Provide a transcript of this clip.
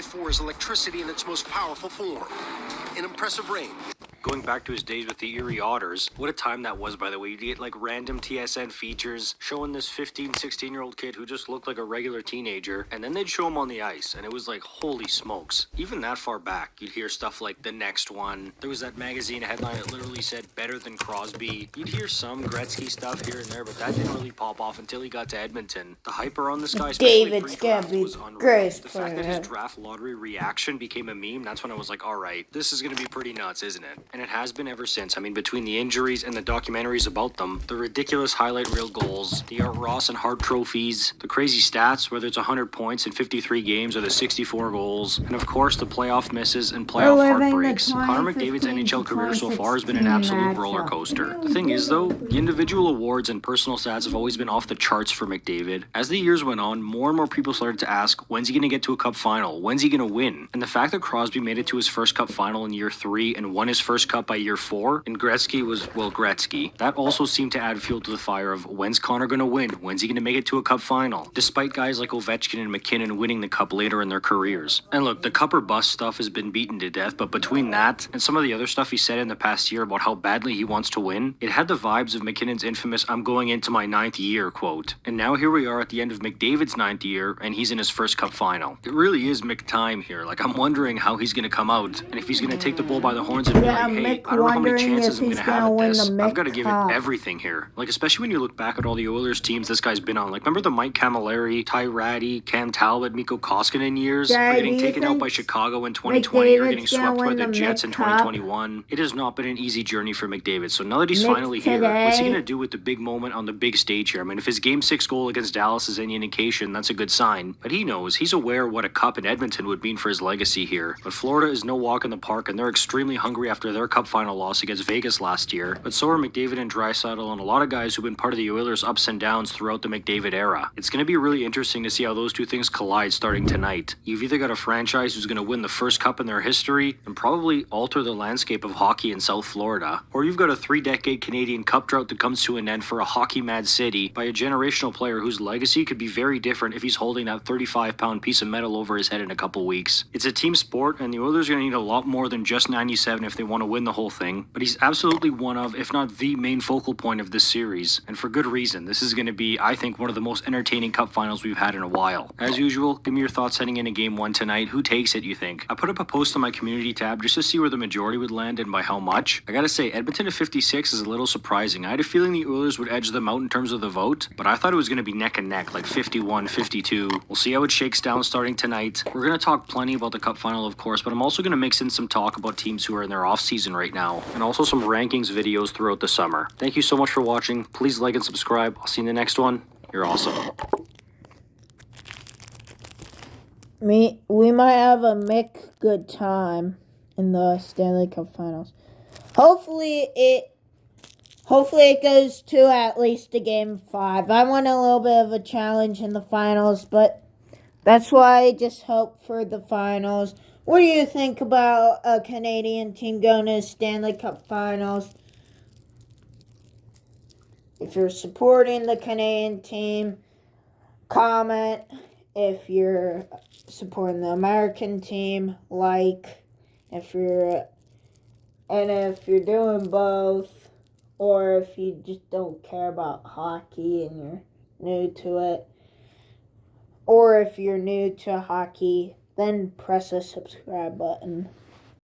4 is electricity in its most powerful form. An impressive range. Going back to his days with the Erie Otters, what a time that was, by the way. You'd get like random TSN features showing this 15, 16-year-old kid who just looked like a regular teenager, and then they'd show him on the ice, and it was like, holy smokes. Even that far back, you'd hear stuff like The Next One. There was that magazine headline that literally said, better than Crosby. You'd hear some Gretzky stuff here and there, but that didn't really pop off until he got to Edmonton. The hype around this guy, especially David's gonna pre-draft, be was unreal. great The for fact that his him. draft lottery reaction became a meme, that's when I was like, all right, this is going to be pretty nuts, isn't it? And it has been ever since. I mean, between the injuries and the documentaries about them, the ridiculous highlight reel goals, the Art Ross and Hart trophies, the crazy stats, whether it's 100 points in 53 games or the 64 goals, and of course the playoff misses and playoff heartbreaks. Connor McDavid's NHL career so far has been an absolute roller coaster. The thing is, though, the individual awards and personal stats have always been off the charts for McDavid. As the years went on, more and more people started to ask, when's he going to get to a cup final? When's he going to win? And the fact that Crosby made it to his first cup final in year 3 and won his first cup by year 4, and Gretzky was, well, Gretzky, that also seemed to add fuel to the fire of when's Connor going to win? When's he going to make it to a cup final? Despite guys like Ovechkin and McKinnon winning the cup later in their careers. And look, the cup or bust stuff has been beaten to death, but between that and some of the other stuff he said in the past year about how badly he wants to win, it had the vibes of McKinnon's infamous "I'm going into my 9th year" quote. And now here we are at the end of McDavid's 9th year, and he's in his first cup final. It really is McTime here. Like, I'm wondering how he's going to come out, and if he's going to take the bull by the horns and be like, hey, I don't know how many chances I'm going to have at this. I've got to give it everything here. Like, especially when you look back at all the Oilers teams this guy's been on. Like, remember the Mike Camilleri, Ty Ratty, Cam Talbot, Mikko Koskinen years? They're getting taken out by Chicago in 2020 or getting swept by the Jets in 2021. It has not been an easy journey for McDavid. So now that he's finally here, what's he going to do with the big moment on the big stage here? I mean, if his Game 6 goal against Dallas is any indication, that's a good sign. But he knows, he's aware what a cup in Edmonton would mean for his legacy here. But Florida is no walk in the park, and they're extremely hungry after their cup final loss against Vegas last year. But so are McDavid and Draisaitl and a lot of guys who've been part of the Oilers' ups and downs throughout the McDavid era. It's going to be really interesting to see how those two things collide starting tonight. You've either got a franchise who's going to win the first cup in their history and probably alter the landscape of hockey in South Florida, or you've got a 3-decade Canadian Cup drought that comes to an end for a hockey-mad city by a generational player whose legacy could be very different if he's holding that 35-pound piece of metal over his head in a couple weeks. It's a team sport, and the Oilers are going to need a lot more than just 97 if they want to win the whole thing, but he's absolutely one of, if not the main focal point of this series, and for good reason. This is going to be, I think, one of the most entertaining cup finals we've had in a while. As usual, give me your thoughts heading into Game 1 tonight. Who takes it, you think? I put up a post on my community tab just to see where the majority would land and by how much. I gotta say, Edmonton at 56 is a little surprising. I had a feeling the Oilers would edge them out in terms of the vote, but I thought it was going to be neck and neck, like 51, 52. We'll see how it shakes down starting tonight. We're going to talk plenty about the cup final, of course, but I'm also going to mix in some talk about teams who are in their off season right now, and also some rankings videos throughout the summer. Thank you so much for watching. Please like and subscribe. I'll see you in the next one. You're awesome. We might have a Mick good time in the Stanley Cup Finals. Hopefully it goes to at least a Game 5. I want a little bit of a challenge in the finals, but that's why I just hope for the finals. What do you think about a Canadian team going to Stanley Cup Finals? If you're supporting the Canadian team, comment. If you're supporting the American team, like. If you're doing both, or if you just don't care about hockey and you're new to it, or if you're new to hockey, then press the subscribe button.